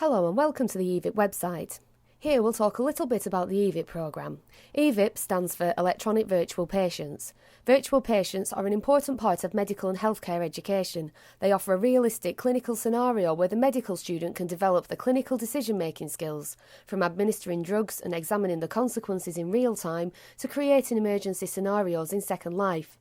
Hello and welcome to the eVip website. Here we'll talk a little bit about the eVip programme. eVip stands for Electronic Virtual Patients. Virtual patients are an important part of medical and healthcare education. They offer a realistic clinical scenario where the medical student can develop the clinical decision-making skills, from administering drugs and examining the consequences in real time to creating emergency scenarios in Second Life.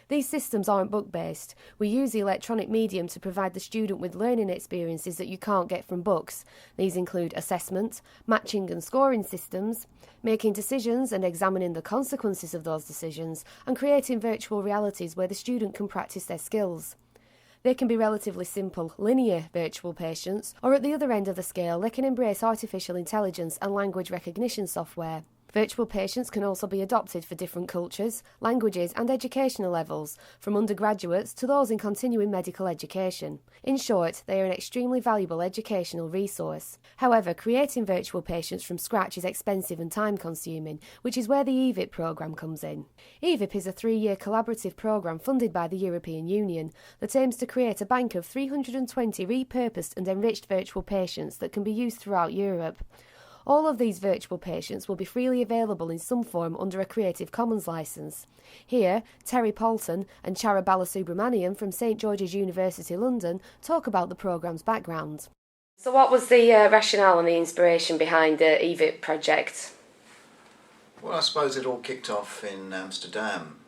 These systems aren't book-based. We use the electronic medium to provide the student with learning experiences that you can't get from books. These include assessment, matching and scoring systems, making decisions and examining the consequences of those decisions, and creating virtual realities where the student can practice their skills. They can be relatively simple, linear virtual patients, or at the other end of the scale, they can embrace artificial intelligence and language recognition software. Virtual patients can also be adopted for different cultures, languages and educational levels, from undergraduates to those in continuing medical education. In short, they are an extremely valuable educational resource. However, creating virtual patients from scratch is expensive and time-consuming, which is where the eVip programme comes in. eVip is a 3-year collaborative programme funded by the European Union that aims to create a bank of 320 repurposed and enriched virtual patients that can be used throughout Europe. All of these virtual patients will be freely available in some form under a Creative Commons licence. Here, Poulton and Chara Balasubramaniam from St George's University London talk about the programme's background. So what was the rationale and the inspiration behind the eVip project? Well, I suppose it all kicked off in Amsterdam.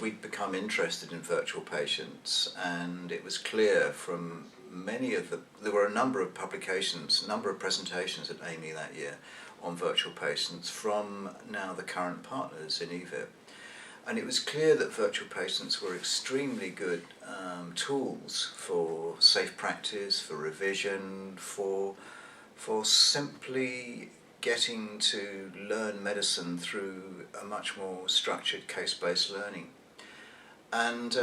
We'd become interested in virtual patients, and it was clear from there were a number of publications, a number of presentations at AMI that year on virtual patients from now the current partners in eVip. And it was clear that virtual patients were extremely good tools for safe practice, for revision, for simply getting to learn medicine through a much more structured case-based learning. And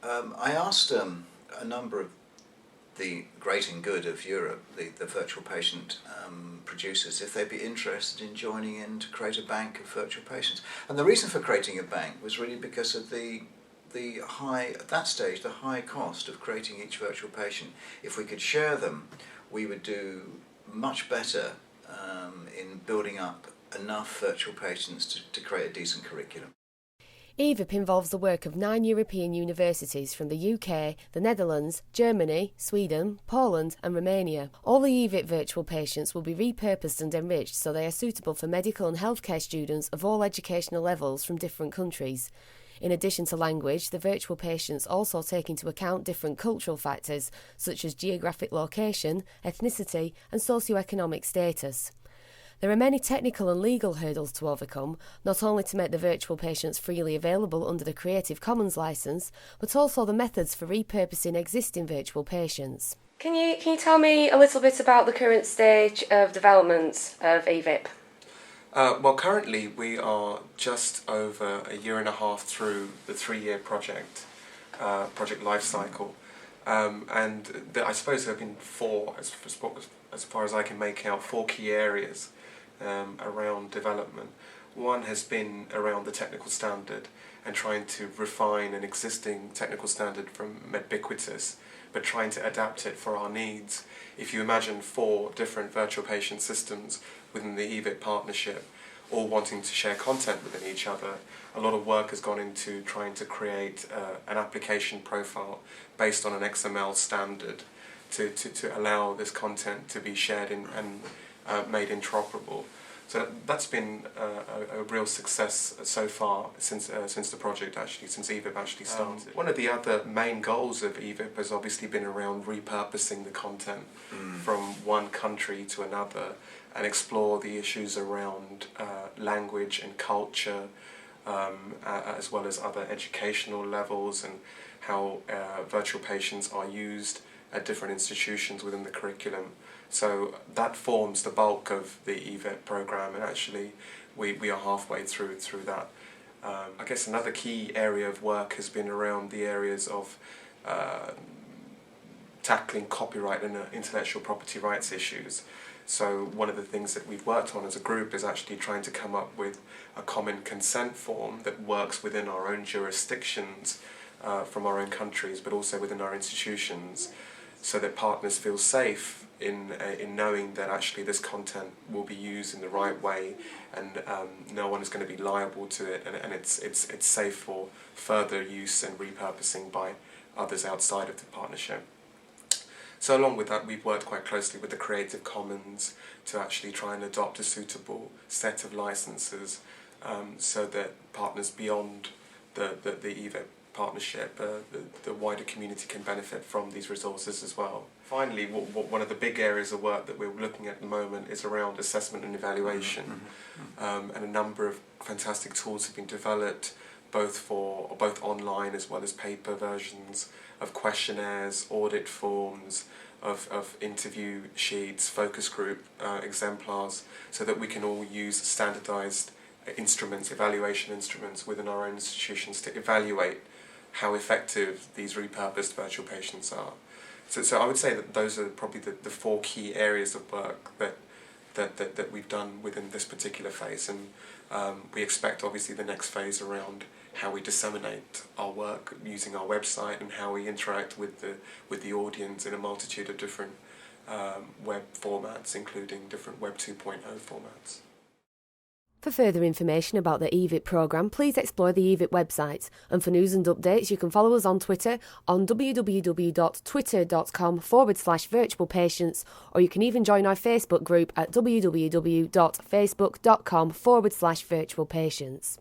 I asked a number of the great and good of Europe, the virtual patient producers, if they'd be interested in joining in to create a bank of virtual patients. And the reason for creating a bank was really because of the high, at that stage, the high cost of creating each virtual patient. If we could share them, we would do much better in building up enough virtual patients to create a decent curriculum. eVip involves the work of 9 European universities from the UK, the Netherlands, Germany, Sweden, Poland and Romania. All the eVip virtual patients will be repurposed and enriched so they are suitable for medical and healthcare students of all educational levels from different countries. In addition to language, the virtual patients also take into account different cultural factors such as geographic location, ethnicity and socio-economic status. There are many technical and legal hurdles to overcome, not only to make the virtual patients freely available under the Creative Commons licence, but also the methods for repurposing existing virtual patients. Can you tell me a little bit about the current stage of development of eVip? Well, currently we are just over a year and a half through the 3-year project life cycle. I suppose there have been 4, as far as I can make out, 4 key areas around development. One has been around the technical standard and trying to refine an existing technical standard from Medbiquitous, but trying to adapt it for our needs. If you imagine 4 different virtual patient systems within the eVip partnership, all wanting to share content within each other, a lot of work has gone into trying to create an application profile based on an XML standard to allow this content to be shared and made interoperable. So that's been a real success so far since the project since eVip actually started. One of the other main goals of eVip has obviously been around repurposing the content from one country to another and explore the issues around language and culture, as well as other educational levels and how virtual patients are used at different institutions within the curriculum. So that forms the bulk of the eVip programme, and actually we are halfway through that. I guess another key area of work has been around the areas of tackling copyright and intellectual property rights issues. So one of the things that we've worked on as a group is actually trying to come up with a common consent form that works within our own jurisdictions from our own countries, but also within our institutions, so that partners feel safe in knowing that actually this content will be used in the right way, and no one is going to be liable to it, and it's safe for further use and repurposing by others outside of the partnership. So along with that, we've worked quite closely with the Creative Commons to actually try and adopt a suitable set of licenses, so that partners beyond the eVip partnership, the wider community can benefit from these resources as well. Finally, one of the big areas of work that we're looking at the moment is around assessment and evaluation, and a number of fantastic tools have been developed, both online as well as paper versions of questionnaires, audit forms, of interview sheets, focus group exemplars, so that we can all use standardised instruments, evaluation instruments within our own institutions to evaluate how effective these repurposed virtual patients are. So I would say that those are probably the four key areas of work that we've done within this particular phase, and we expect obviously the next phase around how we disseminate our work using our website and how we interact with the audience in a multitude of different web formats, including different Web 2.0 formats. For further information about the eVip programme, please explore the eVip website, and for news and updates you can follow us on Twitter on www.twitter.com/virtualpatients, or you can even join our Facebook group at www.facebook.com/virtualpatients.